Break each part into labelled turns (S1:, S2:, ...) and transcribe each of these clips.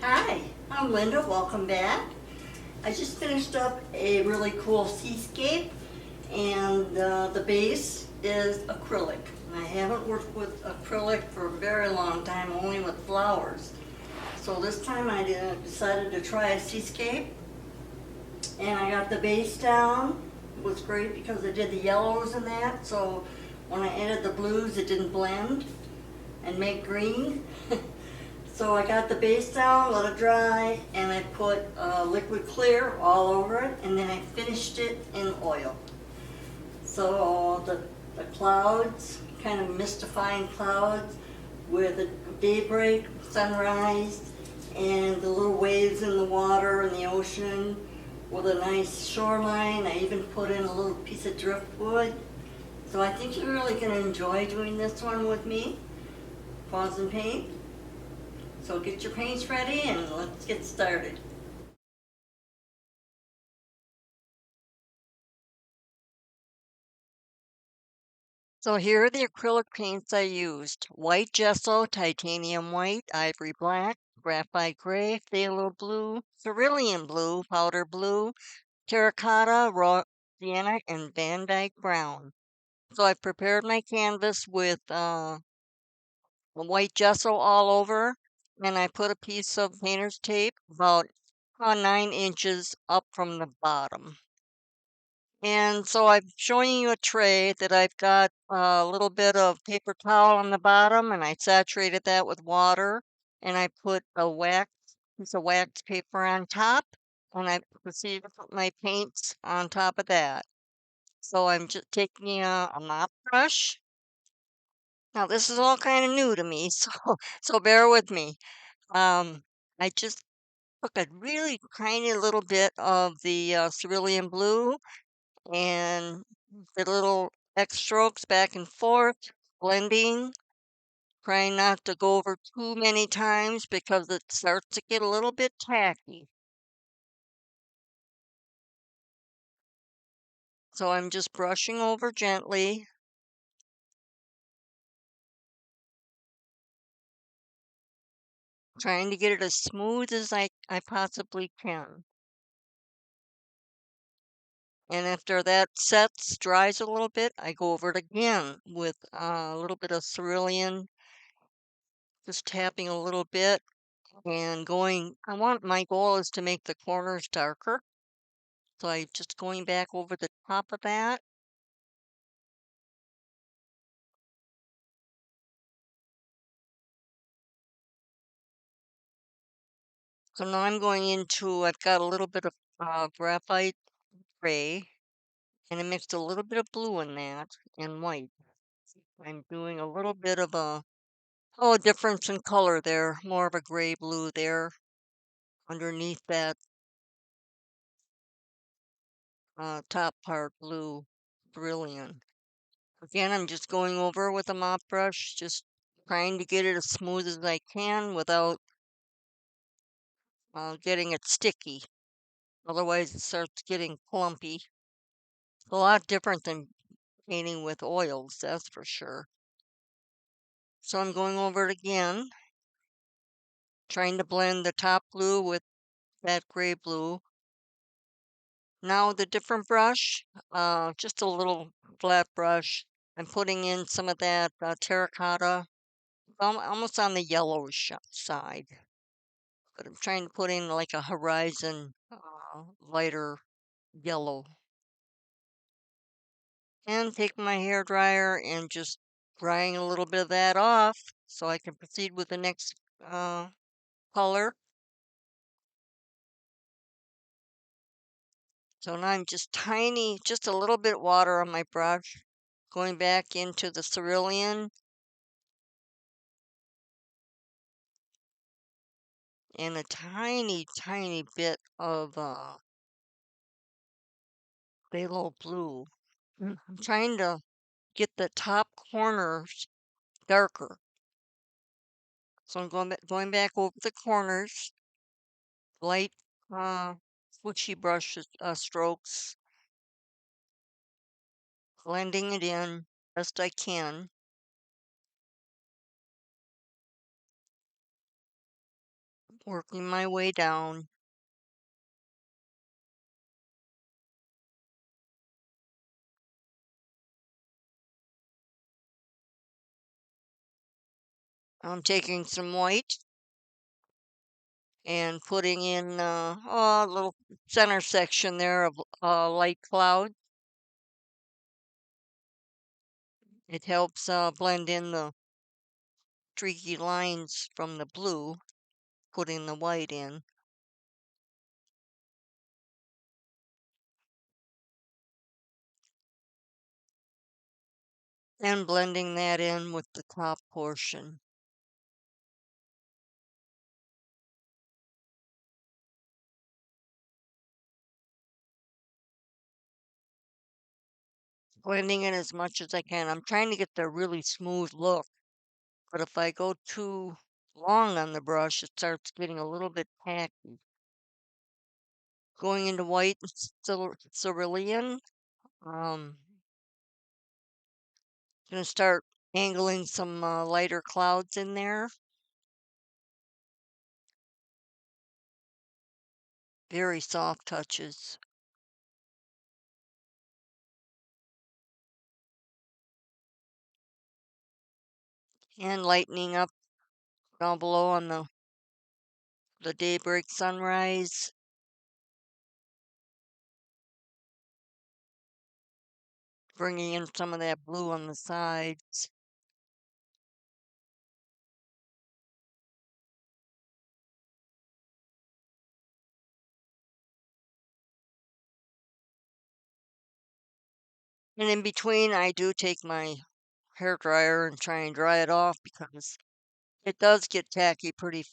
S1: Hi, I'm Linda. Welcome back. I just finished up a really cool seascape, and the base is acrylic. And I haven't worked with acrylic for a very long time, only with flowers. So this time I decided to try a seascape, and I got the base down. It was great because I did the yellows in that, so when I added the blues, it didn't blend and make green. So I got the base down, let it dry, and I put liquid clear all over it, and then I finished it in oil. So the clouds, kind of mystifying clouds, with the daybreak, sunrise, and the little waves in the water in the ocean, with a nice shoreline. I even put in a little piece of driftwood. So I think you're really going to enjoy doing this one with me. Pause and paint. So get your paints ready and let's get started. So here are the acrylic paints I used. White gesso, titanium white, ivory black, graphite gray, phthalo blue, cerulean blue, powder blue, terracotta, raw sienna, and Van Dyke brown. So I've prepared my canvas with white gesso all over, and I put a piece of painter's tape about 9 inches up from the bottom. And so I'm showing you a tray that I've got a little bit of paper towel on the bottom, and I saturated that with water, and I put a piece of wax paper on top, and I proceeded to put my paints on top of that. So I'm just taking a mop brush. Now this is all kind of new to me, so bear with me. Um, I just took a really tiny little bit of the cerulean blue and the little X strokes back and forth, blending, trying not to go over too many times because it starts to get a little bit tacky. So I'm just brushing over gently, trying to get it as smooth as I possibly can. And after that sets, dries a little bit, I go over it again with a little bit of cerulean, just tapping a little bit and my goal is to make the corners darker. So I'm just going back over the top of that. So now I've got a little bit of graphite gray, and I mixed a little bit of blue in that and white. I'm doing a little bit of a difference in color there, more of a gray blue there underneath that top part blue. Brilliant. Again, I'm just going over with a mop brush, just trying to get it as smooth as I can without getting it sticky. Otherwise, it starts getting clumpy. A lot different than painting with oils, that's for sure. So I'm going over it again, trying to blend the top blue with that gray blue. Now the different brush, just a little flat brush. I'm putting in some of that terracotta, almost on the yellowish side. But I'm trying to put in like a horizon, lighter yellow. And take my hair dryer and just drying a little bit of that off so I can proceed with the next color. So now I'm just a little bit water on my brush, going back into the cerulean and a tiny bit of phthalo blue. I'm trying to get the top corners darker. So I'm going back over the corners, light swishy brush strokes, blending it in best I can. Working my way down. I'm taking some white and putting in a little center section there of light cloud. It helps blend in the streaky lines from the blue, putting the white in. And blending that in with the top portion. Blending in as much as I can. I'm trying to get the really smooth look, but if I go too long on the brush, it starts getting a little bit tacky. Going into white cerulean, gonna start angling some lighter clouds in there. Very soft touches. And lightening up down below on the daybreak sunrise. Bringing in some of that blue on the sides. And in between, I do take my hair dryer and try and dry it off because it does get tacky pretty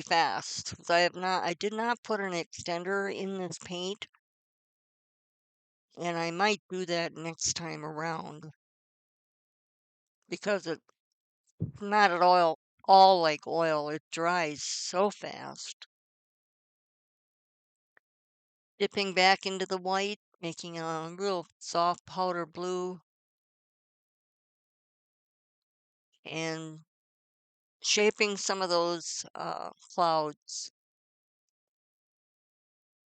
S1: fast. 'Cause I did not put an extender in this paint, and I might do that next time around because it's not at all like oil. It dries so fast. Dipping back into the white, making a real soft powder blue, and shaping some of those clouds.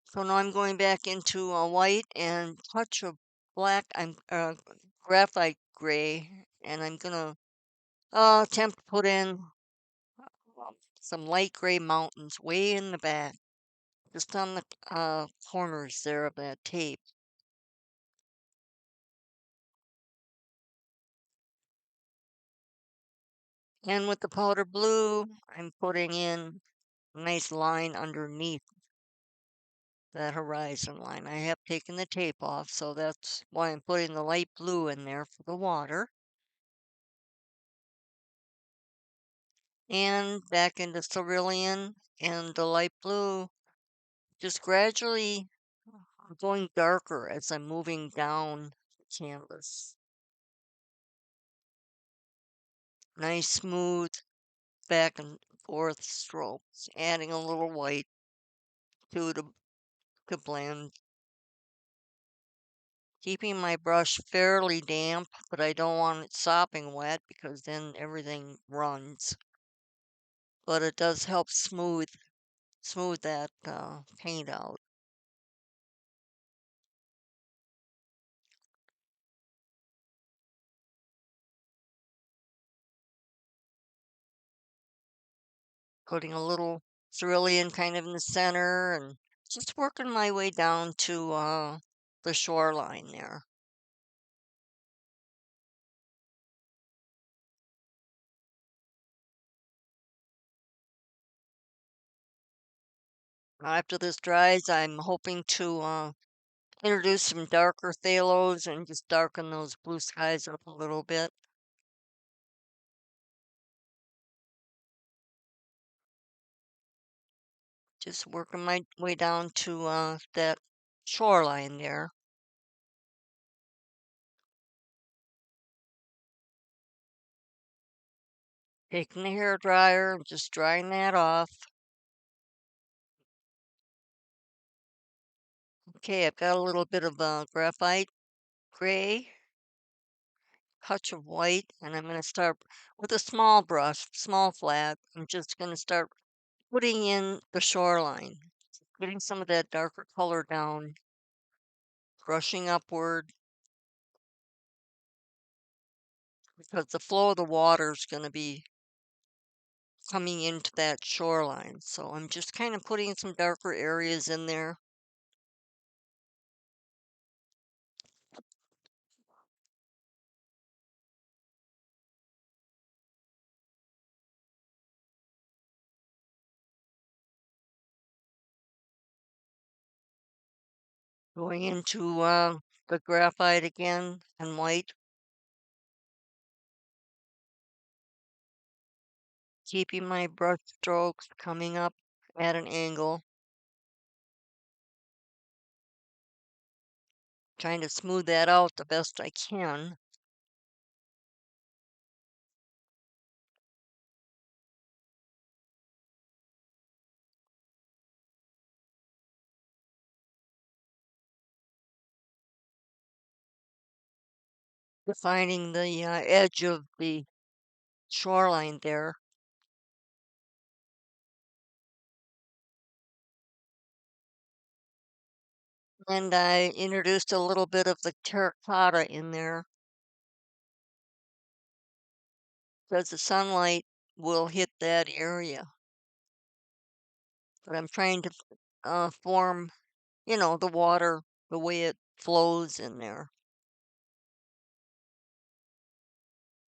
S1: So now I'm going back into a white and touch of black. I'm graphite gray, and I'm gonna attempt to put in some light gray mountains way in the back, just on the corners there of that tape. And with the powder blue, I'm putting in a nice line underneath that horizon line. I have taken the tape off, so that's why I'm putting the light blue in there for the water. And back into cerulean and the light blue, just gradually going darker as I'm moving down the canvas. Nice smooth back and forth strokes, adding a little white to blend. Keeping my brush fairly damp, but I don't want it sopping wet because then everything runs. But it does help smooth that paint out. Putting a little cerulean kind of in the center and just working my way down to the shoreline there. After this dries, I'm hoping to introduce some darker phthalos and just darken those blue skies up a little bit. Just working my way down to that shoreline there. Taking the hair dryer and just drying that off. Okay, I've got a little bit of graphite gray, touch of white, and I'm going to start with a small brush, small flat. I'm just going to start putting in the shoreline, getting some of that darker color down, brushing upward, because the flow of the water is going to be coming into that shoreline. So I'm just kind of putting some darker areas in there. Going into the graphite again and white, keeping my brush strokes coming up at an angle, trying to smooth that out the best I can. Defining the edge of the shoreline there. And I introduced a little bit of the terracotta in there because the sunlight will hit that area. But I'm trying to form, the water, the way it flows in there.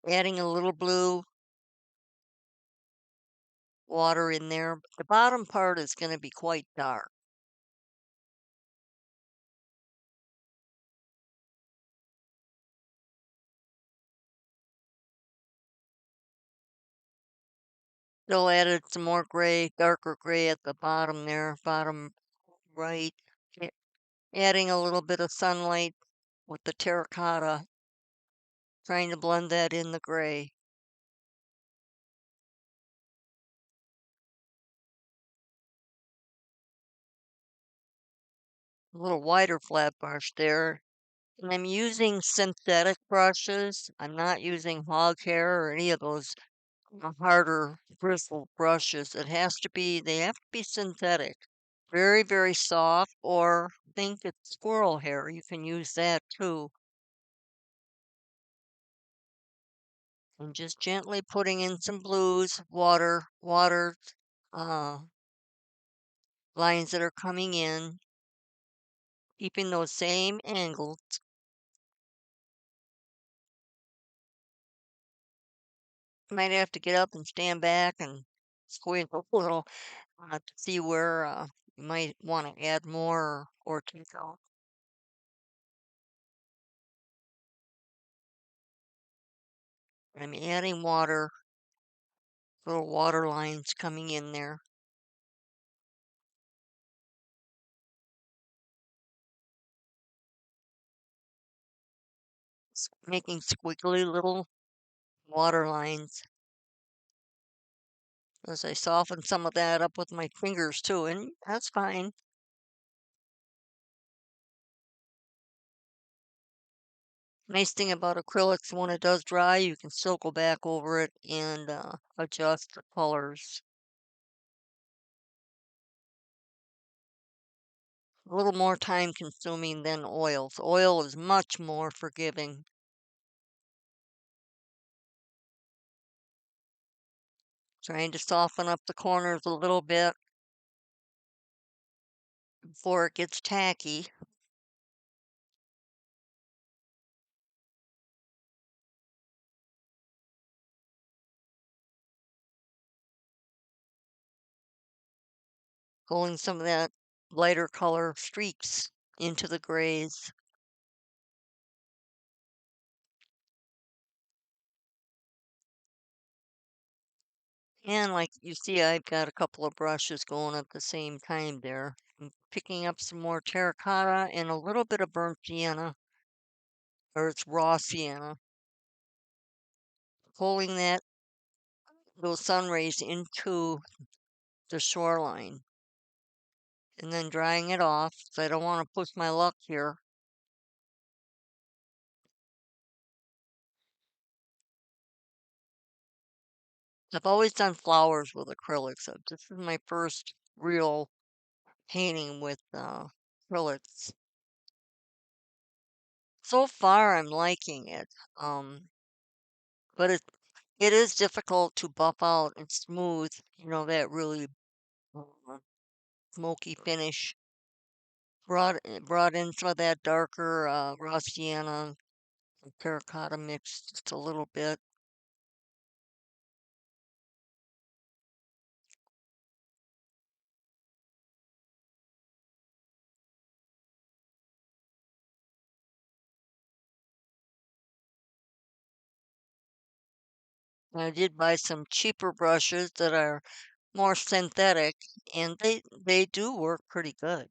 S1: Adding a little blue water in there. But the bottom part is going to be quite dark. Still added some more gray, darker gray at the bottom there, bottom right. A- Adding a little bit of sunlight with the terracotta, trying to blend that in the gray. A little wider flat brush there. And I'm using synthetic brushes. I'm not using hog hair or any of those harder bristle brushes. They have to be synthetic. Very, very soft, or think it's squirrel hair. You can use that too. And just gently putting in some blues, water uh, lines that are coming in, keeping those same angles. Might have to get up and stand back and squint a little to see where you might want to add more or take out. I'm adding water, little water lines coming in there. Making squiggly little water lines as I soften some of that up with my fingers too, and that's fine. Nice thing about acrylics, when it does dry, you can still go back over it and adjust the colors. A little more time consuming than oils. Oil is much more forgiving. Trying to soften up the corners a little bit before it gets tacky. Pulling some of that lighter color streaks into the grays. And like you see, I've got a couple of brushes going at the same time there. I'm picking up some more terracotta and a little bit of burnt sienna, or it's raw sienna. Pulling those sun rays into the shoreline and then drying it off. So I don't want to push my luck here. I've always done flowers with acrylics. So this is my first real painting with acrylics. So far, I'm liking it. But it is difficult to buff out and smooth, that really uh, smoky finish. Brought in some of that darker raw sienna and terracotta mix just a little bit. I did buy some cheaper brushes that are more synthetic, and they do work pretty good.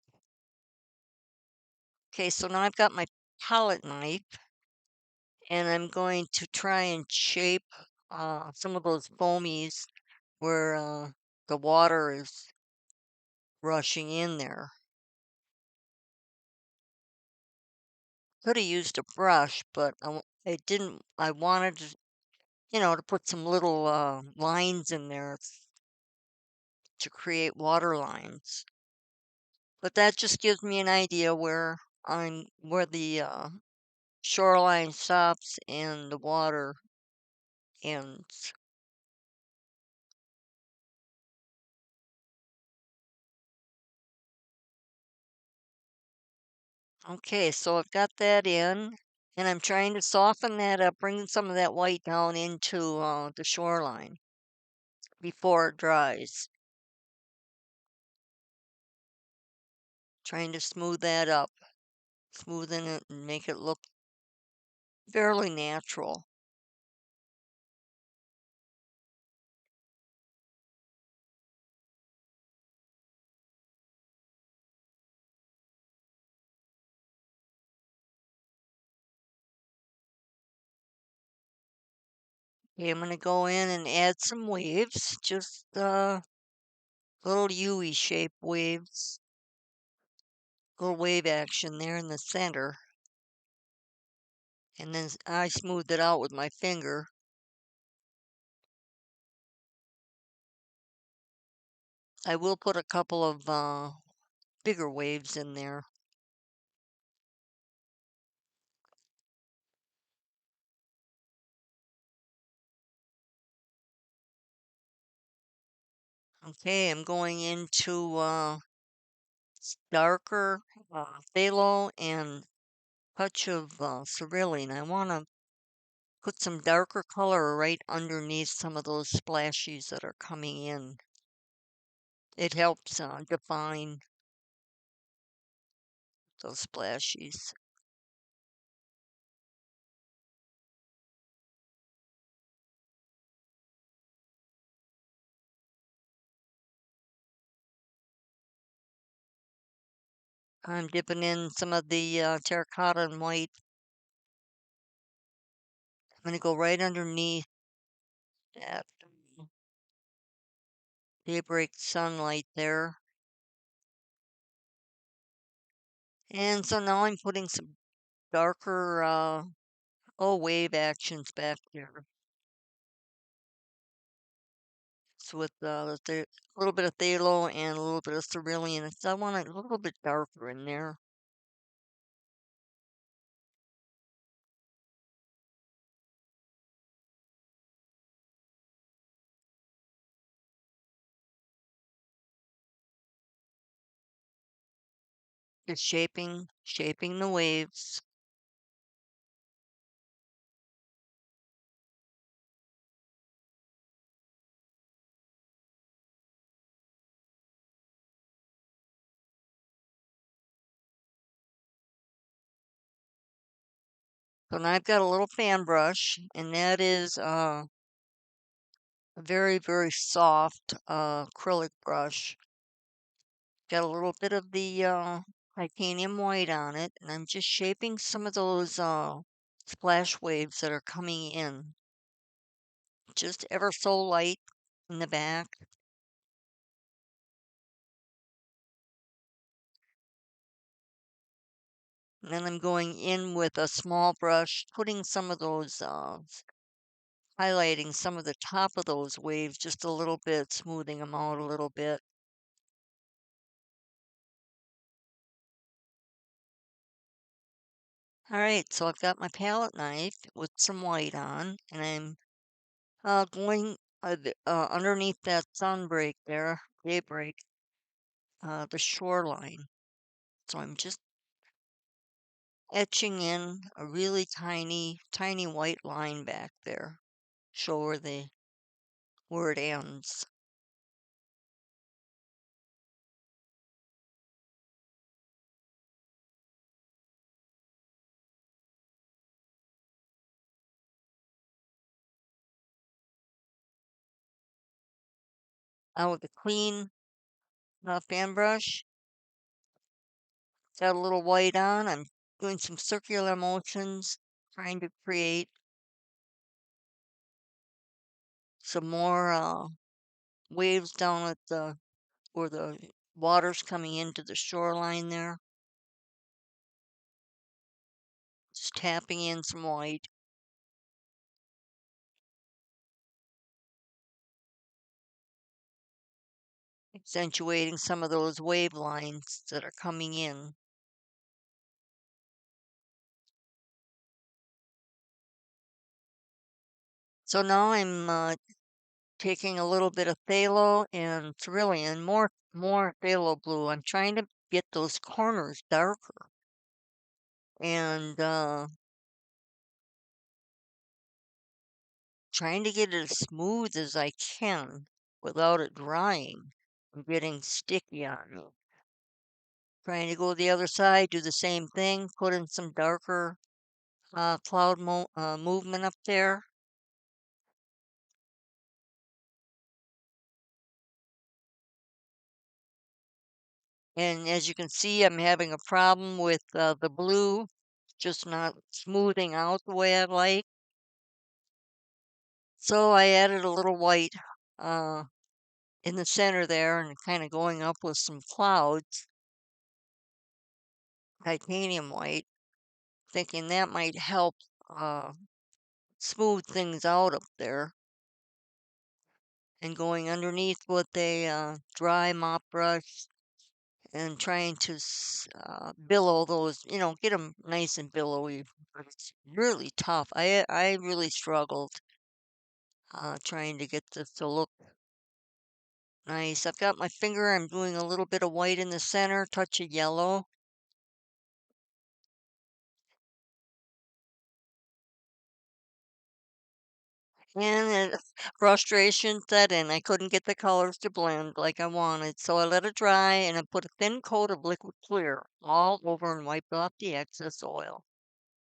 S1: Okay, so now I've got my palette knife, and I'm going to try and shape some of those foamies where the water is rushing in there. Could have used a brush, but I didn't. I wanted to put some little lines in there to create water lines. But that just gives me an idea where the shoreline stops and the water ends. Okay, so I've got that in, and I'm trying to soften that up, bringing some of that white down into the shoreline before it dries. Trying to smooth that up, smoothing it and make it look fairly natural. Okay, I'm gonna go in and add some waves, just little U-y shape waves, little wave action there in the center. And then I smoothed it out with my finger. I will put a couple of bigger waves in there. Okay, I'm going into darker phthalo and touch of cerulean. I want to put some darker color right underneath some of those splashes that are coming in. It helps define those splashes. I'm dipping in some of the terracotta and white. I'm going to go right underneath that daybreak sunlight there. And so now I'm putting some darker, wave actions back there. So with a little bit of phthalo and a little bit of cerulean. So I want it a little bit darker in there. Just shaping the waves. So now I've got a little fan brush, and that is a very, very soft acrylic brush. Got a little bit of the titanium white on it, and I'm just shaping some of those splash waves that are coming in. Just ever so light in the back. And then I'm going in with a small brush, putting some of those highlighting some of the top of those waves just a little bit, smoothing them out a little bit. All right, so I've got my palette knife with some white on, and I'm going underneath that sunbreak there, daybreak, the shoreline. So I'm just etching in a really tiny, tiny white line back there. Show where it ends. With a clean fan brush, got a little white on. I'm doing some circular motions, trying to create some more waves down at where the water's coming into the shoreline there. Just tapping in some white. Accentuating some of those wave lines that are coming in. So now I'm taking a little bit of phthalo and cerulean, more phthalo blue. I'm trying to get those corners darker and trying to get it as smooth as I can without it drying and getting sticky on me. Trying to go the other side, do the same thing, put in some darker cloud movement up there. And as you can see, I'm having a problem with the blue just not smoothing out the way I'd like. So I added a little white uh, in the center there and kind of going up with some clouds, titanium white, thinking that might help uh, smooth things out up there. And going underneath with a dry mop brush and trying to billow those, get them nice and billowy. But it's really tough. I really struggled trying to get this to look nice. I've got my finger. I'm doing a little bit of white in the center, touch of yellow. And frustration set in. I couldn't get the colors to blend like I wanted, so I let it dry and I put a thin coat of liquid clear all over and wiped off the excess oil.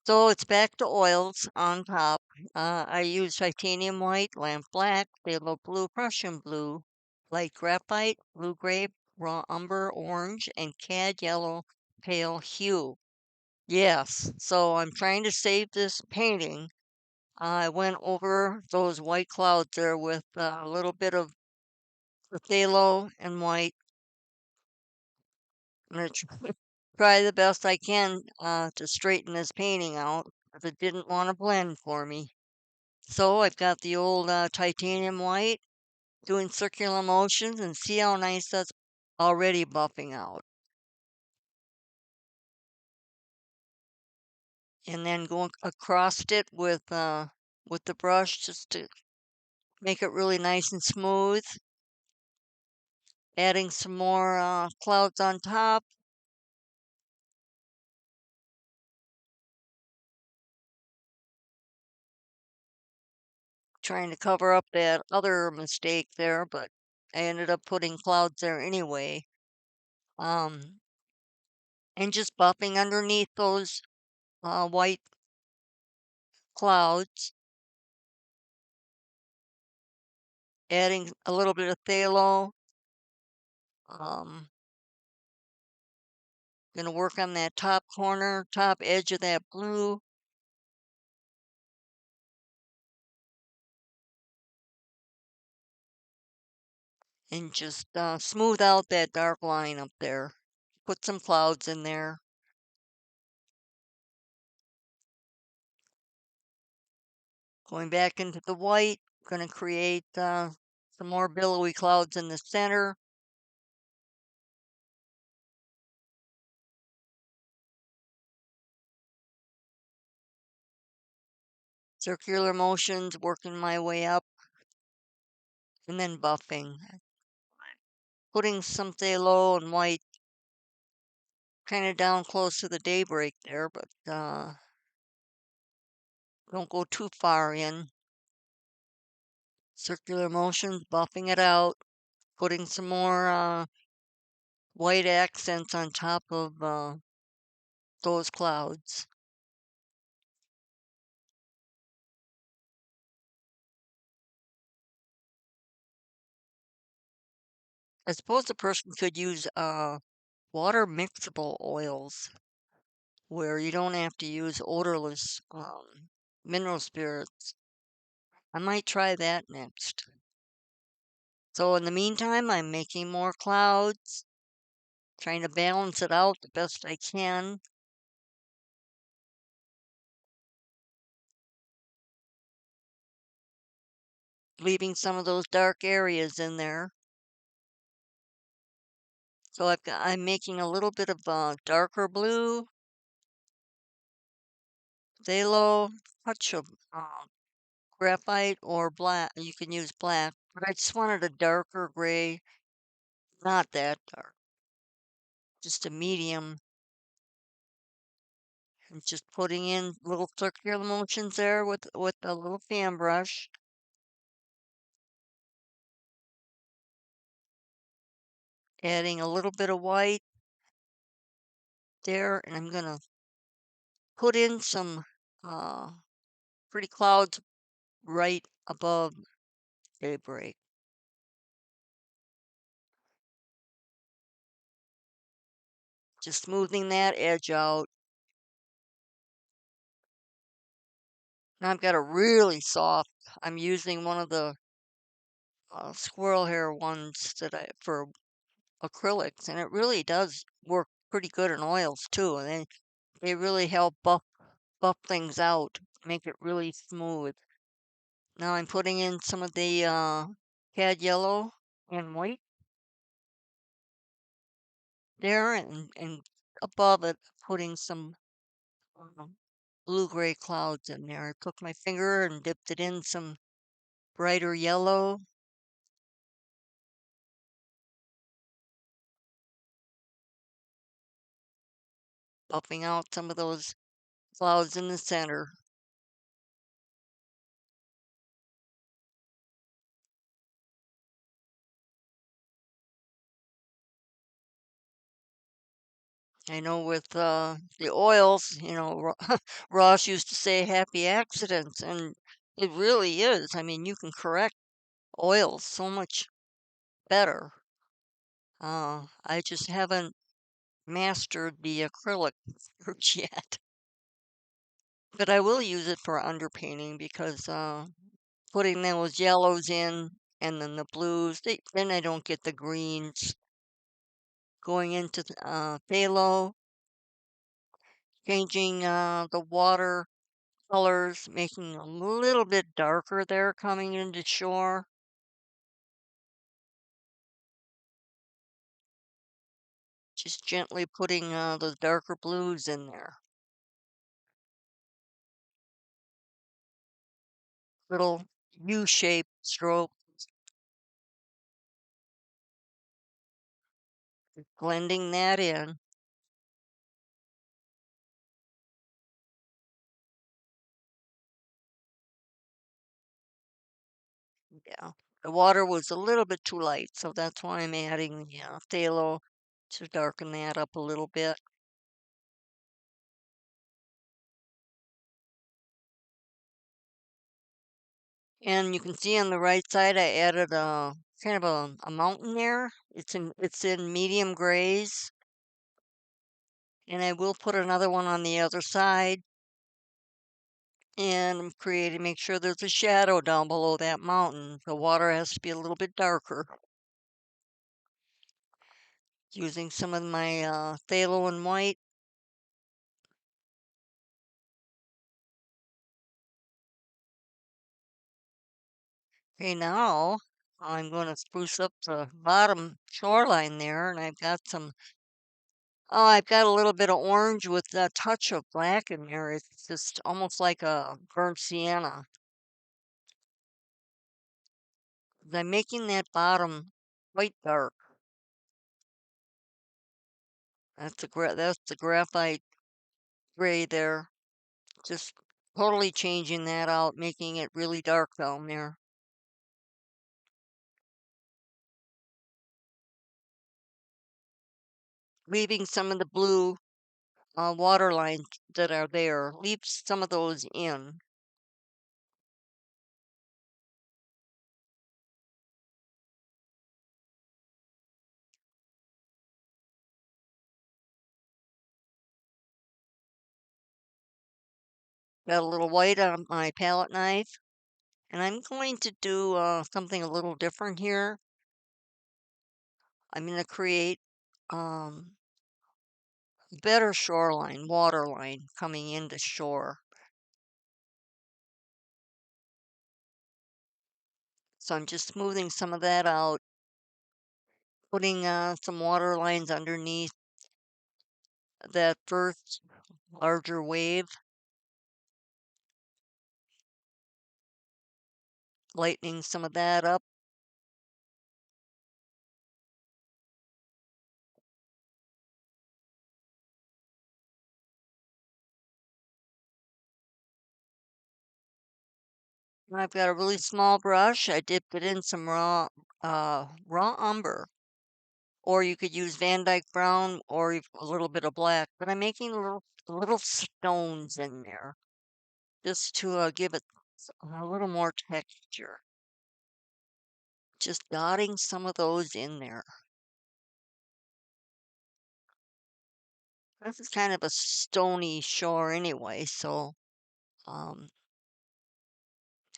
S1: So it's back to oils on top. I use titanium white, lamp black, phthalo blue, Prussian blue, light graphite, blue grape, raw umber orange, and cad yellow pale hue. Yes, so I'm trying to save this painting. I went over those white clouds there with a little bit of phthalo and white. I'm gonna try the best I can to straighten this painting out, because it didn't want to blend for me. So I've got the old titanium white doing circular motions and see how nice that's already buffing out. And then going across it with the brush just to make it really nice and smooth. Adding some more clouds on top. Trying to cover up that other mistake there, but I ended up putting clouds there anyway. Um, and just buffing underneath those white clouds, adding a little bit of phthalo. Gonna work on that top corner, top edge of that blue. And just smooth out that dark line up there. Put some clouds in there. Going back into the white, going to create some more billowy clouds in the center. Circular motions, working my way up, and then buffing. Putting some phthalo and white kind of down close to the daybreak there, but don't go too far in. Circular motions, buffing it out, putting some more white accents on top of those clouds. I suppose a person could use water mixable oils where you don't have to use odorless mineral spirits. I might try that next. So in the meantime, I'm making more clouds, trying to balance it out the best I can. Leaving some of those dark areas in there. So I'm making a little bit of darker blue, phthalo, touch of graphite or black. You can use black, but I just wanted a darker gray, not that dark, just a medium. And just putting in little circular motions there with a little fan brush. Adding a little bit of white there, and I'm gonna put in some uh, pretty clouds right above daybreak. Just smoothing that edge out. Now I've got a really soft, I'm using one of the squirrel hair ones that I for acrylics, and it really does work pretty good in oils too. And they really help buff things out, make it really smooth. Now I'm putting in some of the cad yellow and white there, and above it, putting some um, blue-gray clouds in there. I took my finger and dipped it in some brighter yellow. Buffing out some of those clouds in the center. I know with the oils, Ross used to say happy accidents, and it really is. I mean, you can correct oils so much better. I just haven't mastered the acrylic yet, but I will use it for underpainting because putting those yellows in and then the blues, then I don't get the greens going into phthalo, changing the water colors, making a little bit darker there coming into shore. Just gently putting those darker blues in there. Little U-shaped stroke, blending that in. Yeah, the water was a little bit too light, so that's why I'm adding the phthalo to darken that up a little bit. And you can see on the right side, I added a kind of a mountain there. It's in medium grays, and I will put another one on the other side. And I'm creating, make sure there's a shadow down below that mountain. The water has to be a little bit darker. Using some of my phthalo and white. Okay, now I'm going to spruce up the bottom shoreline there, and I've got a little bit of orange with a touch of black in there. It's just almost like a burnt sienna. I'm making that bottom quite dark. That's the graphite gray there. Just totally changing that out, making it really dark down there. Leaving some of the blue water lines that are there. Leave some of those in. Got a little white on my palette knife. And I'm going to do something a little different here. I'm going to create um, better shoreline, water line coming into shore. So I'm just smoothing some of that out, putting some water lines underneath that first larger wave, lightening some of that up. And I've got a really small brush. I dipped it in some raw umber, or you could use Van Dyke brown or a little bit of black. But I'm making little stones in there just to give it a little more texture. Just dotting some of those in there. This is kind of a stony shore anyway, so um,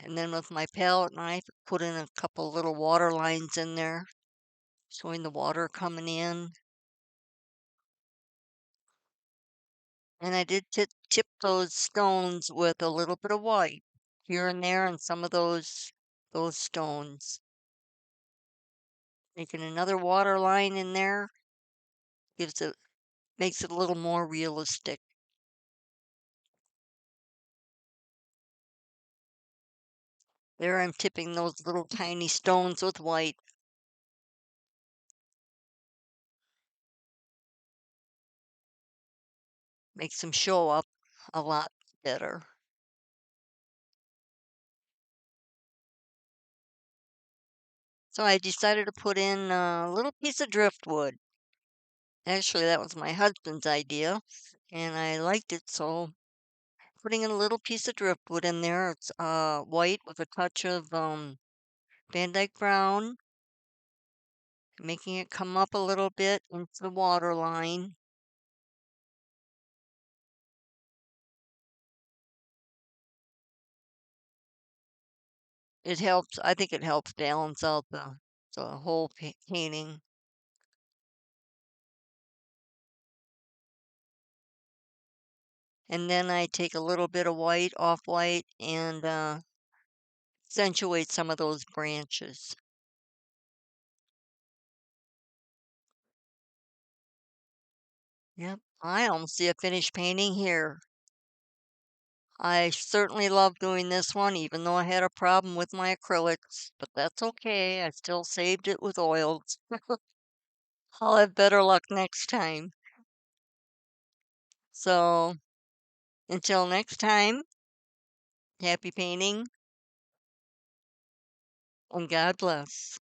S1: and then with my palette knife, put in a couple little water lines in there, showing the water coming in. And I did tip those stones with a little bit of white here and there on some of those stones. Making another water line in there makes it a little more realistic. There I'm tipping those little tiny stones with white. Makes them show up a lot better. So I decided to put in a little piece of driftwood. Actually, that was my husband's idea, and I liked it, so putting in a little piece of driftwood in there. It's white with a touch of Van Dyke brown, making it come up a little bit into the water line. It helps. I think it helps balance out the whole painting. And then I take a little bit of white, off white, and accentuate some of those branches. Yep, I almost see a finished painting here. I certainly love doing this one, even though I had a problem with my acrylics, but that's okay. I still saved it with oils. I'll have better luck next time. So until next time, happy painting and God bless.